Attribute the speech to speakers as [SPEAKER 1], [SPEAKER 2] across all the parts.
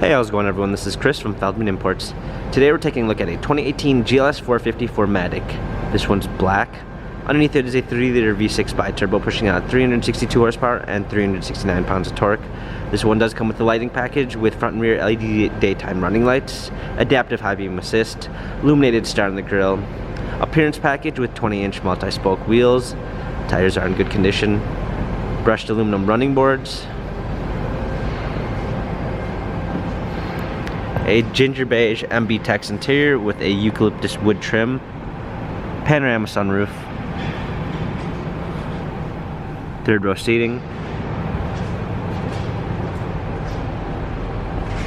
[SPEAKER 1] Hey, how's it going everyone? This is Chris from Feldmann Imports. Today we're taking a look at a 2018 GLS 450 4MATIC. This one's black. Underneath it is a 3-liter V6 bi-turbo pushing out 362 horsepower and 369 pounds of torque. This one does come with the lighting package with front and rear LED daytime running lights, adaptive high beam assist, illuminated star on the grille, appearance package with 20-inch multi-spoke wheels, tires are in good condition, brushed aluminum running boards, a ginger beige MB Tex interior with a eucalyptus wood trim, panorama sunroof, third row seating,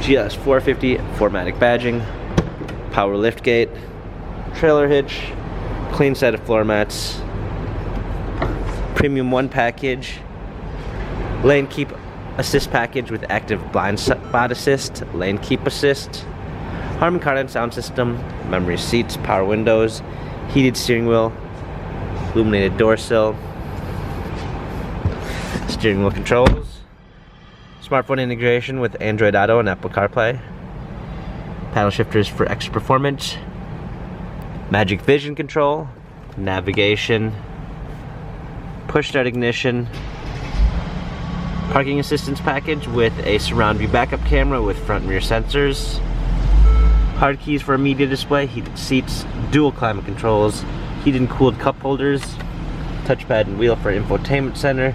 [SPEAKER 1] GLS 450 4MATIC badging, power liftgate, trailer hitch, clean set of floor mats, premium 1 package, lane keep assist package with active blind spot assist, lane keep assist, Harman Kardon sound system, memory seats, power windows, heated steering wheel, illuminated door sill, steering wheel controls, smartphone integration with Android Auto and Apple CarPlay, paddle shifters for extra performance, magic vision control, navigation, push start ignition, parking assistance package with a surround view backup camera with front and rear sensors, hard keys for a media display, heated seats, dual climate controls, heated and cooled cup holders, touchpad and wheel for infotainment center,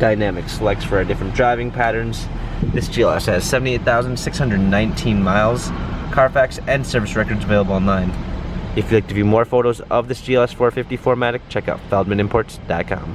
[SPEAKER 1] dynamic selects for our different driving patterns. This GLS has 78,619 miles, Carfax and service records available online. If you'd like to view more photos of this GLS 450 4MATIC, check out feldmanimports.com.